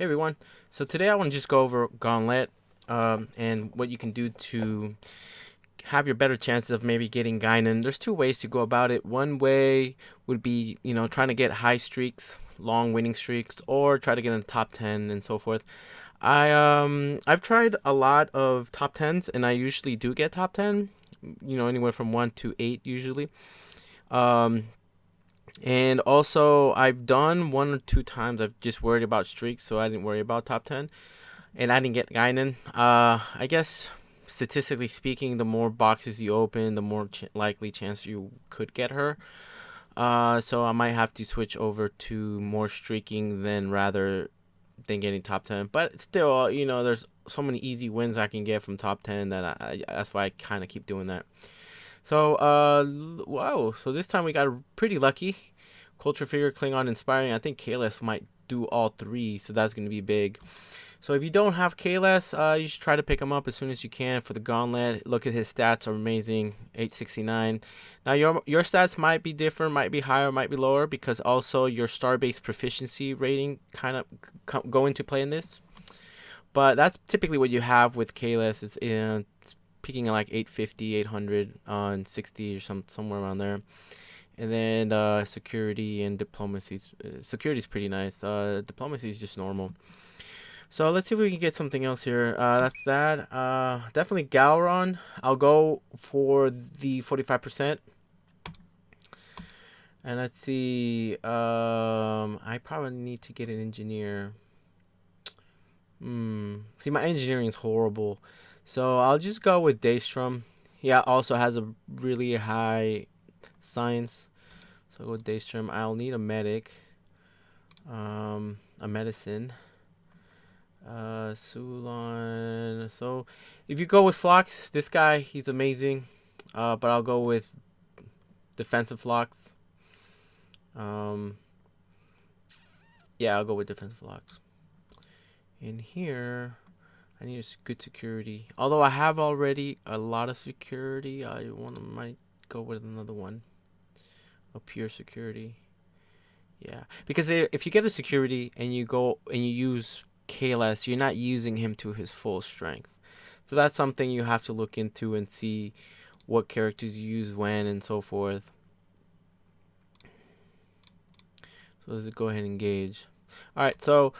Hey everyone. So today I want to just go over Gauntlet and what you can do to have your better chances of maybe getting Guinan. There's two ways to go about it. One way would be, trying to get high streaks, long winning streaks, or try to get in the top 10 and so forth. I've tried a lot of top 10s and I usually do get top 10, anywhere from 1 to 8 usually. Um and also, I've done one or two times. I've just worried about streaks, so I didn't worry about top 10. And I didn't get Guinan. I guess, statistically speaking, the more boxes you open, the more likely chance you could get her. So I might have to switch over to more streaking than getting top 10. But still, there's so many easy wins I can get from top 10 that that's why I kind of keep doing that. So, wow. So this time we got pretty lucky. Culture Figure, Klingon, Inspiring. I think KLS might do all three, so that's going to be big. So if you don't have KLS, you should try to pick him up as soon as you can for the Gauntlet. Look at his stats, are amazing, 869. Now your stats might be different, might be higher, might be lower, because also your star-based proficiency rating kind of go into play in this. But that's typically what you have with KLS. It's peaking at like 850, 800 on 60 or somewhere around there. And then security and diplomacy. Security is pretty nice. Diplomacy is just normal. So let's see if we can get something else here. That's that. Definitely Gowron. I'll go for the 45%. And let's see. I probably need to get an engineer. See, my engineering is horrible. So I'll just go with Daystrom. Yeah, also has a really high science. So I'll go with Daystrom. I'll need a medic. A medicine. Sulon. So if you go with Phlox, this guy, he's amazing. But I'll go with defensive Phlox. Yeah, I'll go with defensive Phlox. In here, I need a good security. Although I have already a lot of security, might go with another one. A pure security. Yeah, because if you get a security and you go and you use KLS, you're not using him to his full strength. So that's something you have to look into and see what characters you use when and so forth. So let's go ahead and engage. Alright, so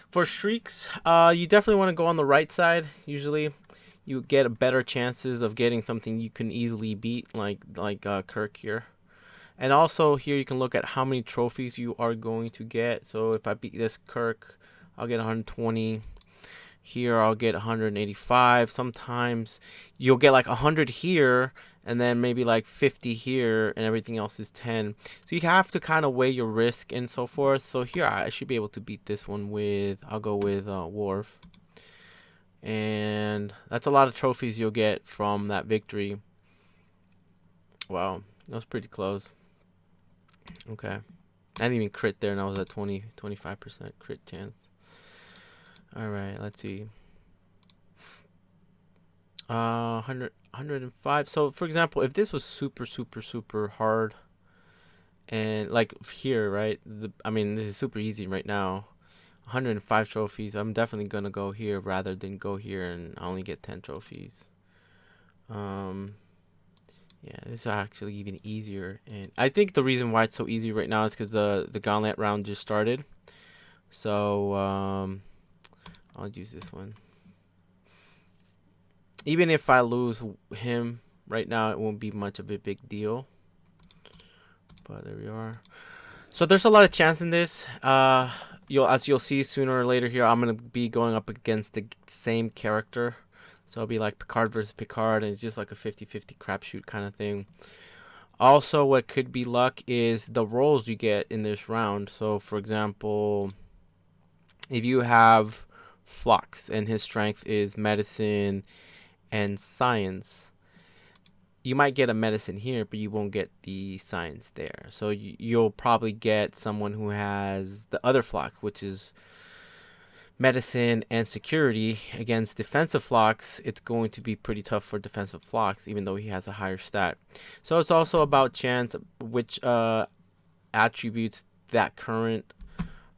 for streaks, you definitely want to go on the right side. Usually you get better chances of getting something you can easily beat, like Kirk here. And also here you can look at how many trophies you are going to get. So if I beat this Kirk, I'll get 120. Here I'll get 185. Sometimes you'll get like 100 here and then maybe like 50 here and everything else is 10. So you have to kind of weigh your risk and so forth. So here I should be able to beat this one with, I'll go with Worf. And that's a lot of trophies you'll get from that victory. Wow, that was pretty close. Okay. I didn't even crit there and I was at 25% crit chance. Alright, let's see. 105. So for example, if this was super hard and like here, right? I mean, this is super easy right now. 105 trophies. I'm definitely gonna go here rather than go here and I only get 10 trophies. Yeah, this is actually even easier, and I think the reason why it's so easy right now is because the Gauntlet round just started. So I'll use this one. Even if I lose him right now, it won't be much of a big deal. But there we are. So there's a lot of chance in this. As you'll see sooner or later here, I'm gonna be going up against the same character. So it'll be like Picard versus Picard, and it's just like a 50-50 crapshoot kind of thing. Also, what could be luck is the rolls you get in this round. So, for example, if you have Phlox and his strength is medicine and science, you might get a medicine here, but you won't get the science there. So you'll probably get someone who has the other Phlox, which is medicine and security. Against defensive Phlox, it's going to be pretty tough for defensive Phlox, even though he has a higher stat. So it's also about chance, which attributes that current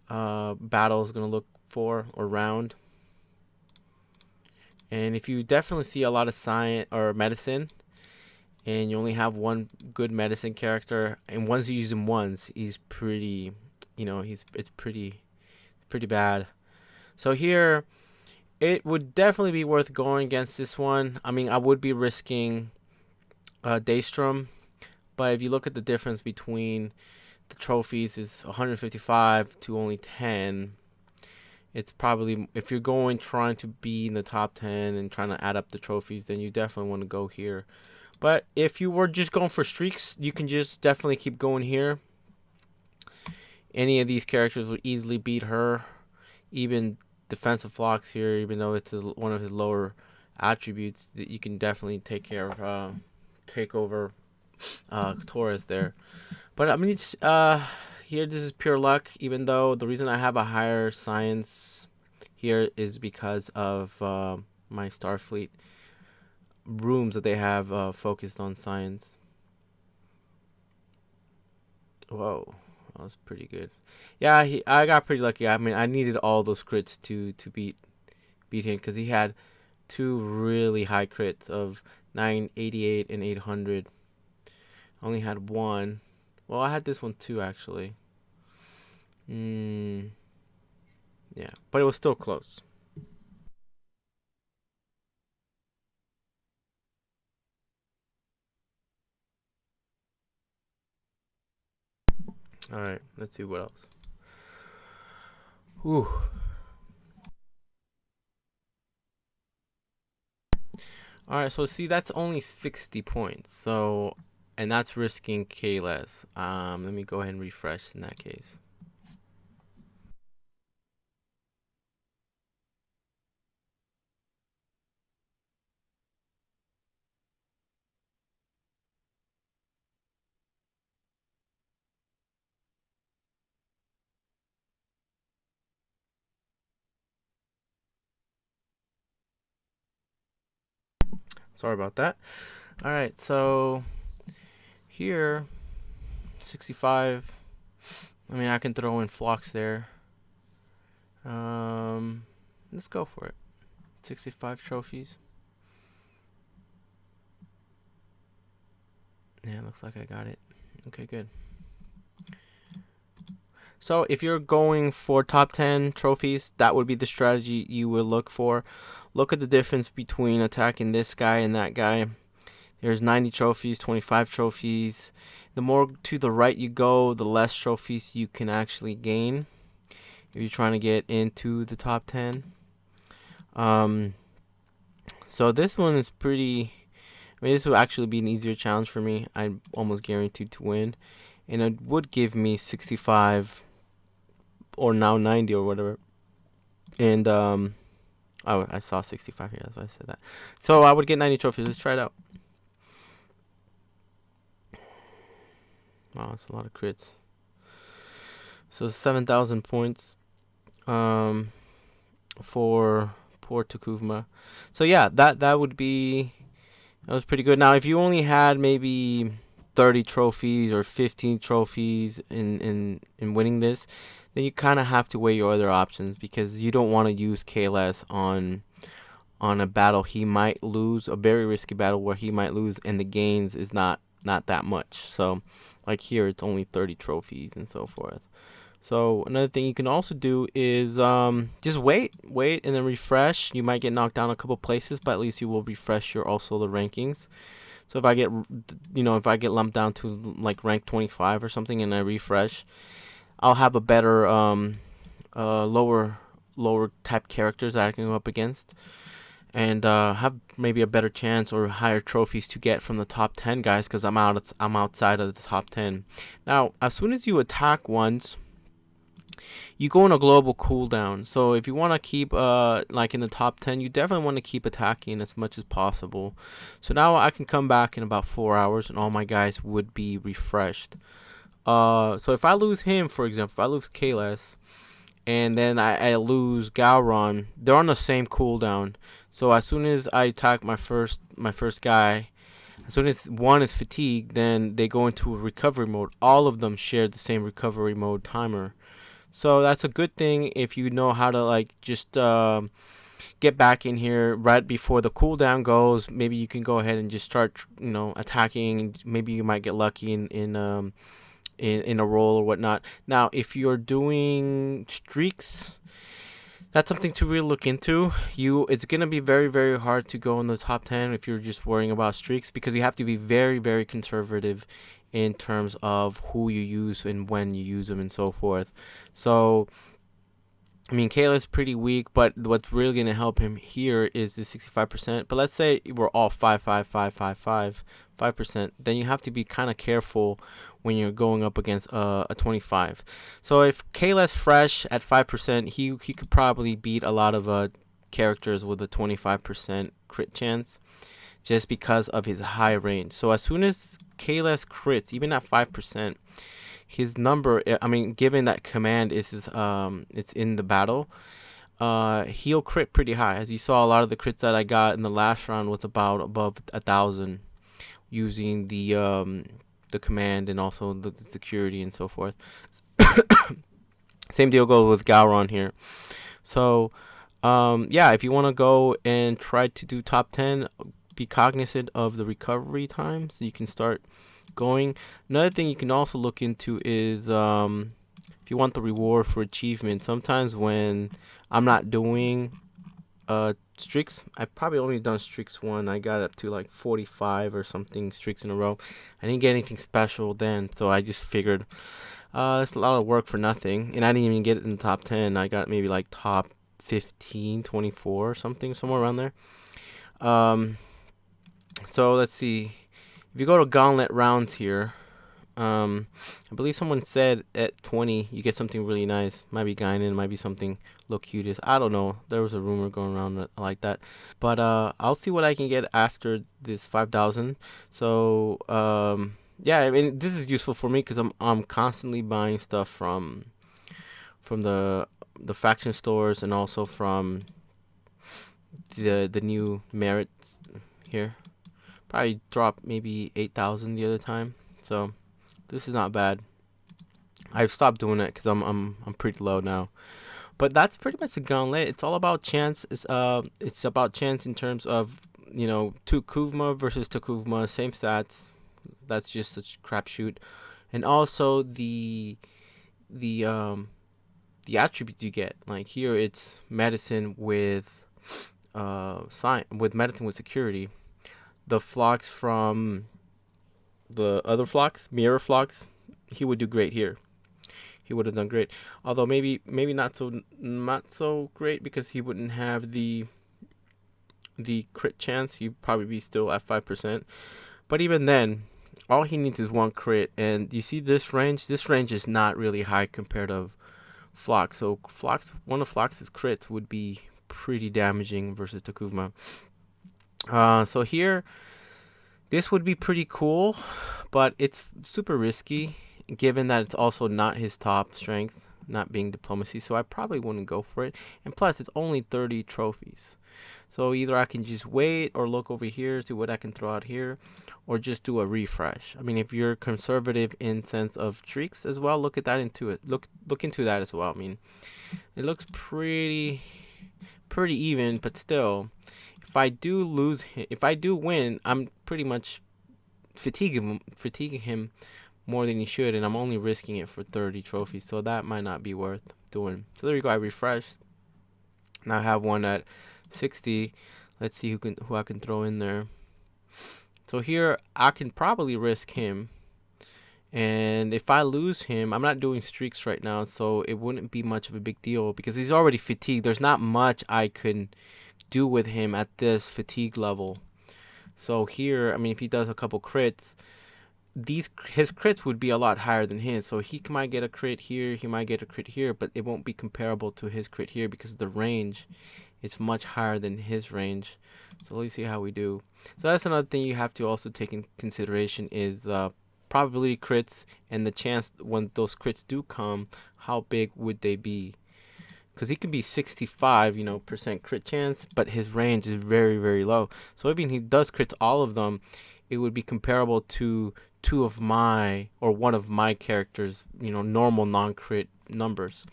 battle is going to look for or round. And if you definitely see a lot of science or medicine, and you only have one good medicine character, and once you use him once, he's pretty, it's pretty bad. So here, it would definitely be worth going against this one. I mean, I would be risking Daystrom, but if you look at the difference between the trophies is 155 to only 10. It's probably, if you're going trying to be in the top 10 and trying to add up the trophies, then you definitely want to go here. But if you were just going for streaks, you can just definitely keep going here. Any of these characters would easily beat her. Even defensive flocks here, even though it's one of his lower attributes, that you can definitely take care of, take over Torres there. But I mean, it's here, this is pure luck. Even though the reason I have a higher science here is because of my Starfleet rooms that they have focused on science. Whoa, that was pretty good. Yeah, I got pretty lucky. I mean, I needed all those crits to beat him, because he had two really high crits of 988 and 800. I only had one. Well, I had this one too, actually. Yeah, but it was still close. All right, let's see what else. Whew. All right, so see, that's only 60 points. So, and that's risking K less. Let me go ahead and refresh in that case. Sorry about that. All right, so here, 65. I mean, I can throw in flocks there. Let's go for it. 65 trophies. Yeah, looks like I got it. Okay, good. So if you're going for top 10 trophies, that would be the strategy you would look for. Look at the difference between attacking this guy and that guy. There's 90 trophies, 25 trophies. The more to the right you go, the less trophies you can actually gain if you're trying to get into the top 10. So this one is pretty, I mean, this would actually be an easier challenge for me. I'm almost guaranteed to win. And it would give me 65 or now 90 or whatever. And, oh, I saw 65 here. That's why I said that. So I would get 90 trophies. Let's try it out. Wow, that's a lot of crits. So 7,000 points for poor Takuvma. So yeah, that would be, that was pretty good. Now, if you only had maybe 30 trophies or 15 trophies in winning this, then you kind of have to weigh your other options, because you don't want to use KLS on a battle he might lose, a very risky battle where he might lose, and the gains is not that much. So like here, it's only 30 trophies and so forth. So another thing you can also do is just wait and then refresh. You might get knocked down a couple places, but at least you will refresh your also the rankings. So if I get, if I get lumped down to like rank 25 or something and I refresh, I'll have a better lower type characters that I can go up against, and have maybe a better chance or higher trophies to get from the top 10 guys, because I'm outside of the top 10. Now, as soon as you attack once, you go in a global cooldown. So if you want to keep like in the top 10, you definitely want to keep attacking as much as possible. So now I can come back in about 4 hours and all my guys would be refreshed. So if I lose him, for example, if I lose Kalas and then I lose Gowron, they're on the same cooldown. So as soon as I attack my first guy, as soon as one is fatigued, then they go into a recovery mode. All of them share the same recovery mode timer. So that's a good thing if you know how to like just get back in here right before the cooldown goes. Maybe you can go ahead and just start, attacking. Maybe you might get lucky in a roll or whatnot. Now, if you're doing streaks, that's something to really look into. It's gonna be very, very hard to go in the top 10 if you're just worrying about streaks, because you have to be very, very conservative in terms of who you use and when you use them and so forth. So I mean, Kayla's pretty weak, but what's really going to help him here is the 65%. But let's say we're all 5%. Then you have to be kind of careful when you're going up against a 25. So if Kayla's fresh at 5%, he could probably beat a lot of characters with a 25% crit chance, just because of his high range. So as soon as Kayla's crits, even at 5%, his number, I mean, given that command is it's in the battle, he'll crit pretty high. As you saw, a lot of the crits that I got in the last round was about above 1,000 using the command and also the security and so forth. Same deal goes with Gowron here. So yeah, if you want to go and try to do top 10, be cognizant of the recovery time so you can start going. Another thing you can also look into is if you want the reward for achievement. Sometimes when I'm not doing streaks, I've probably only done streaks one. I got up to like 45 or something streaks in a row. I didn't get anything special then, so I just figured it's a lot of work for nothing, and I didn't even get it in the top 10. I got maybe like top 15, 24 or something, somewhere around there. So let's see. If you go to Gauntlet rounds here, I believe someone said at 20 you get something really nice. Might be Guinan, might be something Locutus. I don't know. There was a rumor going around like that. But I'll see what I can get after this 5,000. So yeah, I mean, this is useful for me because I'm constantly buying stuff from the faction stores and also from the new merits here. Probably dropped maybe 8,000 the other time, so this is not bad. I've stopped doing it because I'm pretty low now. But that's pretty much the Gauntlet. It's all about chance. It's about chance in terms of Tukuvma versus Tukuvma, same stats. That's just a crapshoot, and also the attributes you get. Like here, it's medicine with medicine with security. The flocks from the other flocks, mirror flocks, he would do great here. He would have done great. Although maybe not so great because he wouldn't have the crit chance. He'd probably be still at 5%. But even then, all he needs is one crit. And you see this range? This range is not really high compared to Flock. So one of Flock's crits would be pretty damaging versus Takuvma. So here, this would be pretty cool, but it's super risky given that it's also not his top strength, not being diplomacy. So I probably wouldn't go for it. And plus, it's only 30 trophies. So either I can just wait or look over here, see what I can throw out here, or just do a refresh. I mean, if you're conservative in sense of streaks as well, look at that into it. Look into that as well. I mean, it looks pretty even, but still, if I do win, I'm pretty much fatiguing him more than he should, and I'm only risking it for 30 trophies, so that might not be worth doing. So there you go. I refreshed. Now I have one at 60. Let's see who I can throw in there. So here I can probably risk him, and if I lose him, I'm not doing streaks right now, so it wouldn't be much of a big deal because he's already fatigued. There's not much I can do with him at this fatigue level. So here, I mean, if he does a couple crits, his crits would be a lot higher than his. So he might get a crit here, he might get a crit here, but it won't be comparable to his crit here because the range, it's much higher than his range. So let's see how we do. So that's another thing you have to also take in consideration is probability crits and the chance when those crits do come, how big would they be? Because he can be 65% crit chance, but his range is very, very low. So even if he does crits all of them, it would be comparable to one of my characters, normal non-crit numbers.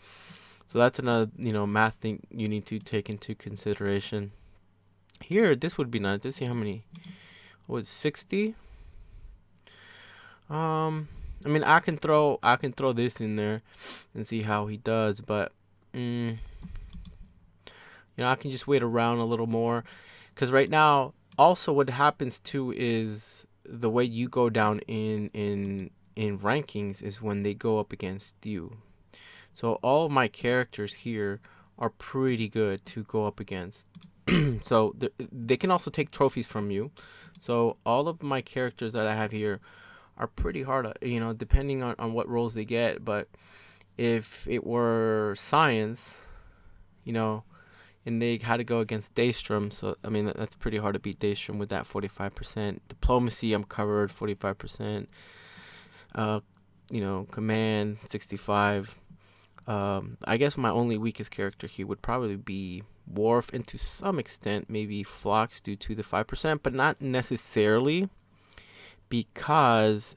So that's another, math thing you need to take into consideration. Here, this would be nice. Let's see how many. What, 60? I mean, I can throw this in there and see how he does, but I can just wait around a little more, because right now, also what happens too is the way you go down in rankings is when they go up against you. So all of my characters here are pretty good to go up against. So they can also take trophies from you. So all of my characters that I have here are pretty hard, depending on what roles they get. But if it were science, you know, and they had to go against Daystrom, so I mean that's pretty hard to beat Daystrom with that 45%. Diplomacy, I'm covered 45%. Command 65. I guess my only weakest character here would probably be Worf, and to some extent maybe Phlox due to the 5%, but not necessarily, because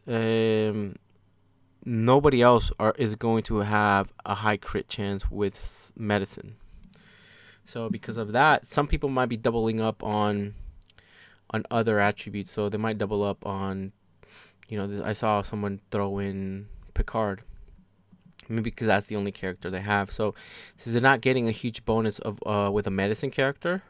nobody else is going to have a high crit chance with medicine. So because of that, some people might be doubling up on other attributes. So they might double up on, I saw someone throw in Picard, maybe because that's the only character they have. So since they're not getting a huge bonus of with a medicine character,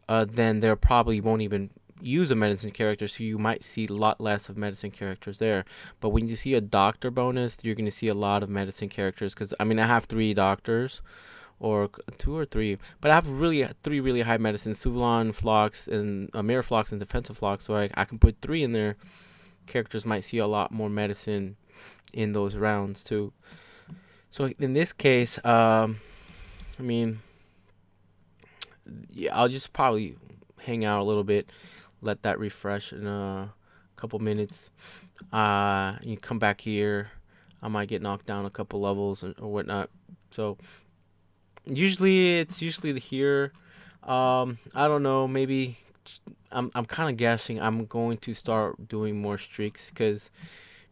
then they probably won't even use a medicine character, so you might see a lot less of medicine characters there. But when you see a doctor bonus, you're going to see a lot of medicine characters, because I mean I have 3 doctors, or 2 or 3, but I have 3 really high medicines: Suvlon, Phlox, and Mirror Phlox, and Defensive Phlox. So I can put 3 in there. Characters might see a lot more medicine in those rounds too. So in this case, I mean, yeah, I'll just probably hang out a little bit, let that refresh in a couple minutes. You come back here, I might get knocked down a couple levels or whatnot. So usually here. I don't know. Maybe I'm kind of guessing I'm going to start doing more streaks, because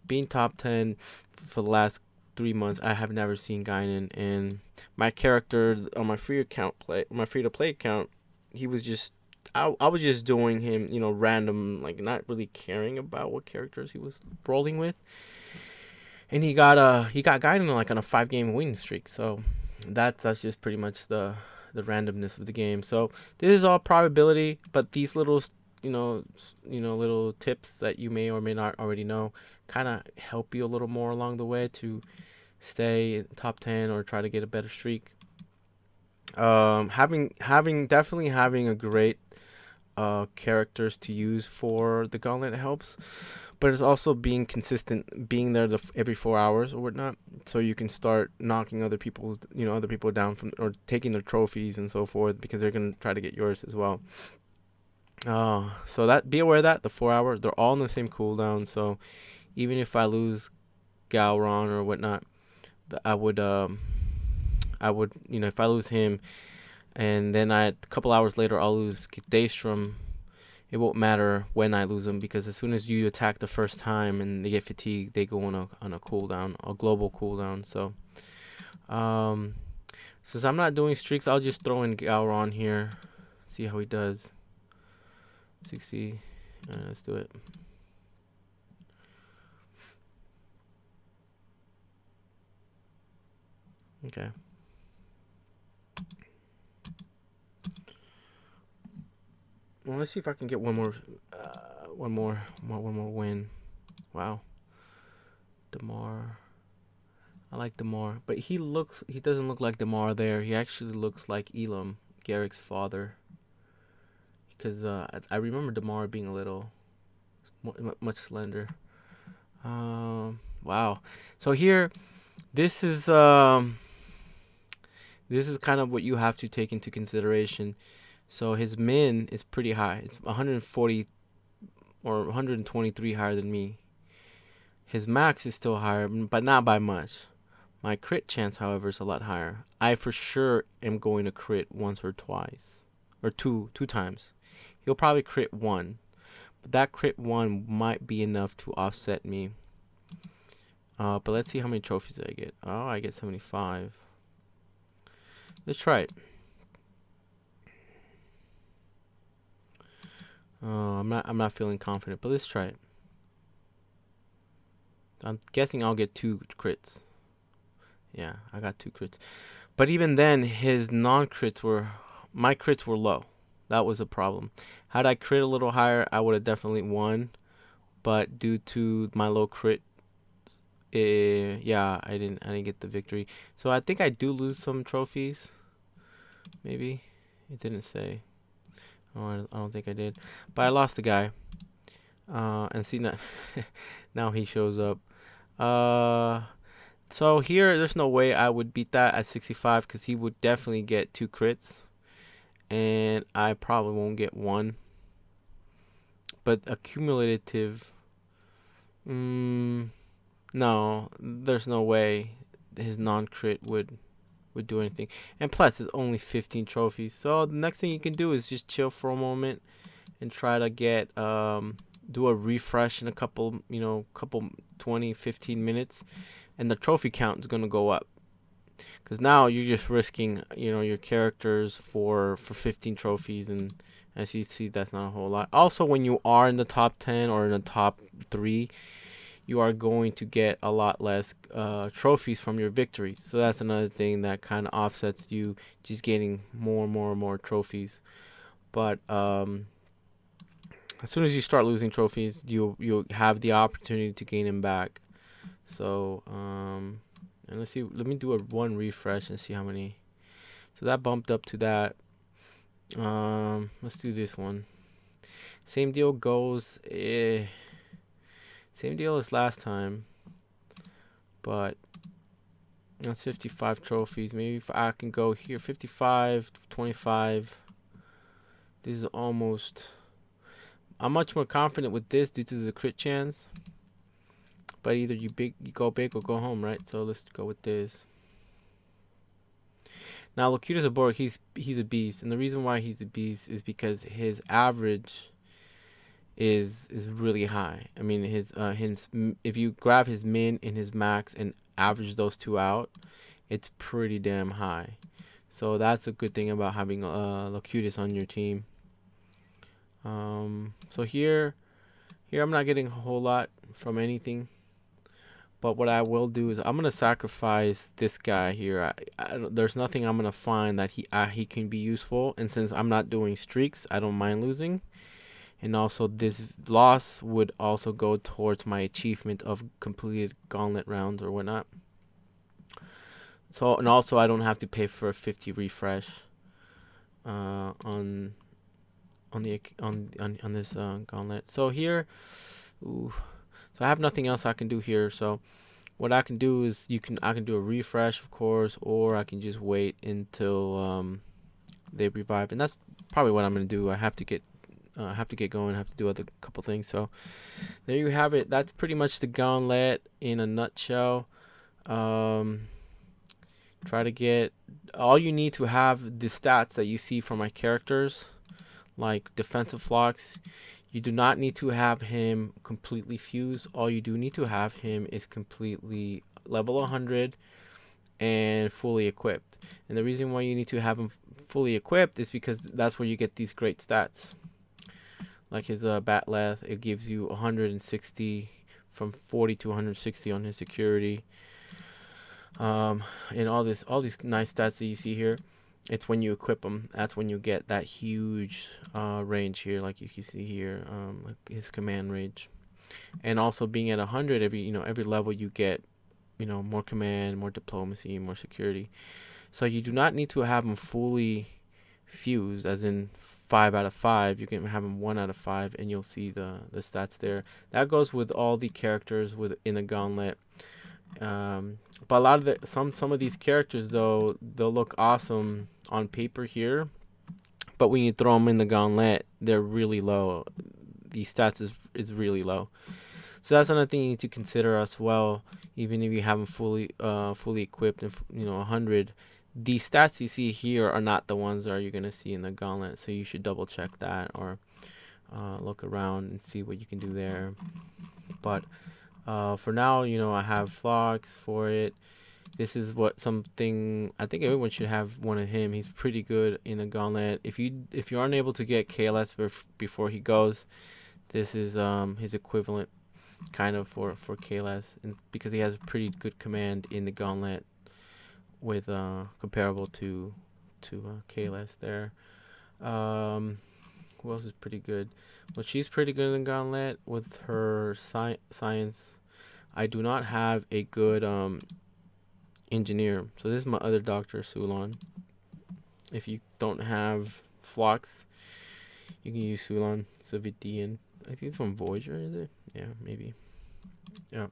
being top 10 for the last 3 months, I have never seen Guinan. And my character on my free to play account, he was just I was just doing him, random, like not really caring about what characters he was rolling with. And he got Guinan like on a 5-game winning streak. So that's just pretty much the randomness of the game. So this is all probability, but these little little tips that you may or may not already know kind of help you a little more along the way to stay in top 10 or try to get a better streak. Definitely having a great characters to use for the Gauntlet helps, but it's also being consistent, being there every 4 hours or whatnot, so you can start knocking other people down from, or taking their trophies and so forth, because they're gonna try to get yours as well. So that, be aware that the 4 hour, they're all in the same cooldown. So even if I lose Gowron or whatnot, I would if I lose him, and then a couple hours later I'll lose Daystrom, it won't matter when I lose them, because as soon as you attack the first time and they get fatigued, they go on a cooldown, a global cooldown. So since I'm not doing streaks, I'll just throw in Gowron here, see how he does. 60. Let's do it. Okay. Well, let's see if I can get one more win. Wow. Damar. I like Damar, but he doesn't look like Damar there. He actually looks like Elam, Garrick's father. Because I remember Damar being a little much slender. Wow. So here, this is kind of what you have to take into consideration. So his min is pretty high. It's 140 or 123 higher than me. His max is still higher, but not by much. My crit chance, however, is a lot higher. I for sure am going to crit once or twice, or two times. He'll probably crit 1, but that crit 1 might be enough to offset me. But let's see how many trophies I get. Oh, I get 75. Let's try it. Oh, I'm not feeling confident, but let's try it. I'm guessing I'll get 2 crits. Yeah, I got 2 crits. But even then, his non-crits were, my crits were low. That was a problem. Had I crit a little higher, I would have definitely won. But due to my low crit, yeah, I didn't get the victory. So I think I do lose some trophies. Maybe it didn't say. Oh, I don't think I did. But I lost the guy. And see now, now he shows up. So here, there's no way I would beat that at 65 because he would definitely get 2 crits, and I probably won't get 1. But accumulative, no, there's no way his non-crit would do anything. And plus, it's only 15 trophies. So the next thing you can do is just chill for a moment and try to get do a refresh in a couple 20, 15 minutes, and the trophy count is gonna go up. Because now you're just risking, your characters for 15 trophies, and as you see, that's not a whole lot. Also, when you are in the top 10 or in the top 3, you are going to get a lot less trophies from your victories. So that's another thing that kind of offsets you just getting more and more and more trophies. But as soon as you start losing trophies, you'll have the opportunity to gain them back. So and let's see, let me do a 1 refresh and see how many. So that bumped up to that. Let's do this one. Same deal goes. Same deal as last time, but that's 55 trophies. Maybe if I can go here, 55, 25. This is almost. I'm much more confident with this due to the crit chance. But either you go big or go home, right? So let's go with this. Now Locutus Abor, he's a beast, and the reason why he's a beast is because his average is really high. I mean, his if you grab his min and his max and average those two out, it's pretty damn high. So that's a good thing about having Locutus on your team. So here I'm not getting a whole lot from anything. But what I will do is I'm gonna sacrifice this guy here. There's nothing I'm gonna find that he can be useful, and since I'm not doing streaks, I don't mind losing. And also, this loss would also go towards my achievement of completed gauntlet rounds or whatnot. So, and also, I don't have to pay for a 50 refresh on this gauntlet. So here, ooh. So I have nothing else I can do here. So what I can do is I can do a refresh, of course, or I can just wait until they revive, and that's probably what I'm gonna do. I have to get going. I have to do other couple things. So there you have it. That's pretty much the gauntlet in a nutshell. Try to get all you need to have the stats that you see from my characters, like defensive flocks. You do not need to have him completely fused. All you do need to have him is completely level 100 and fully equipped. And the reason why you need to have him fully equipped is because that's where you get these great stats. Like his Batleth, it gives you 160 from 40 to 160 on his security. And all these nice stats that you see here. It's when you equip them. That's when you get that huge range here, like you can see here, like his command range. And also being at 100, every level you get, more command, more diplomacy, more security. So you do not need to have them fully fused, as in 5 out of 5. You can have them 1 out of 5, and you'll see the stats there. That goes with all the characters in the gauntlet. But a lot of some of these characters, though, they'll look awesome on paper here, but when you throw them in the gauntlet, they're really low. The stats is really low. So that's another thing you need to consider as well. Even if you have them fully equipped and 100, the stats you see here are not the ones that you're gonna see in the gauntlet. So you should double check that, or look around and see what you can do there. But For now, I have Phlox for it. This is what something I think everyone should have one of him. He's pretty good in the Gauntlet. If you aren't able to get KLS before he goes, this is his equivalent kind of for KLS, and because he has a pretty good command in the Gauntlet with comparable to KLS there. Who else is pretty good? Well, she's pretty good in the Gauntlet with her science. I do not have a good engineer. So this is my other Dr. Sulon. If you don't have Phlox, you can use Sulon. Savidian. I think it's from Voyager, is it? Yeah, maybe. Yeah.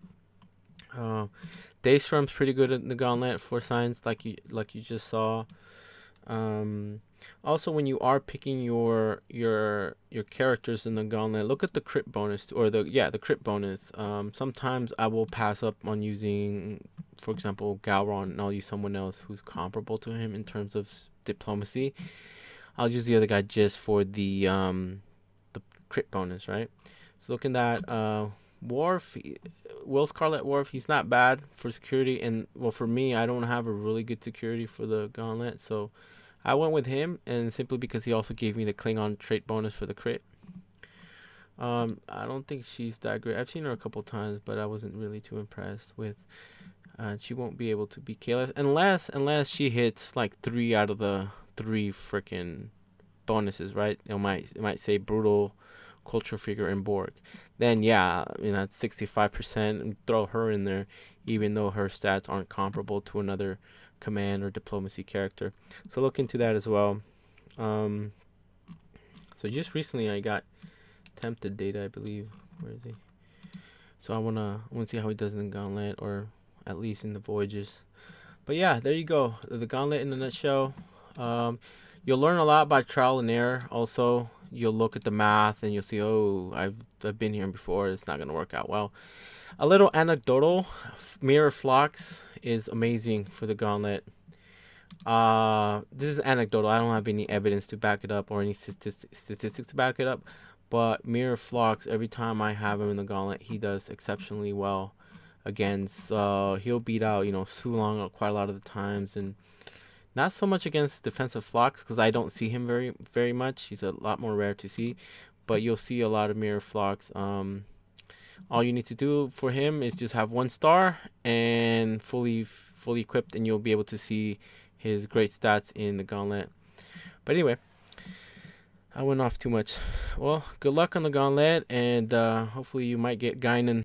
Daystrom's pretty good in the Gauntlet for science, like you just saw. Um, Also, when you are picking your characters in the Gauntlet, look at the crit bonus or the crit bonus. Sometimes I will pass up on using, for example, Galron, and I'll use someone else who's comparable to him in terms of diplomacy. I'll use the other guy just for the crit bonus, right? So looking at Worf, Will Scarlet Worf, he's not bad for security, and well, for me, I don't have a really good security for the Gauntlet, so I went with him, and simply because he also gave me the Klingon trait bonus for the crit. I don't think she's that great. I've seen her a couple times, but I wasn't really too impressed with. She won't be able to be KLS unless she hits like 3 out of the 3 freaking bonuses, right? It might say brutal, culture figure, and Borg. Then yeah, that's 65%, and throw her in there, even though her stats aren't comparable to another command or diplomacy character. So look into that as well. So just recently I got tempted data, I believe. Where is he? So I wanna see how he does in the Gauntlet, or at least in the Voyages. But yeah, there you go. The Gauntlet in a nutshell. You'll learn a lot by trial and error. Also, you'll look at the math and you'll see, oh, I've been here before. It's not gonna work out well. A little anecdotal: Mirror Phlox is amazing for the Gauntlet. This is anecdotal. I don't have any evidence to back it up or any statistics to back it up. But Mirror Phlox, every time I have him in the Gauntlet, he does exceptionally well against. He'll beat out Sulong quite a lot of the times, and not so much against defensive Phlox because I don't see him very much. He's a lot more rare to see, but you'll see a lot of Mirror Phlox. All you need to do for him is just have 1 star and fully equipped, and you'll be able to see his great stats in the Gauntlet. But anyway, I went off too much. Well, good luck on the Gauntlet, and hopefully you might get Guinan.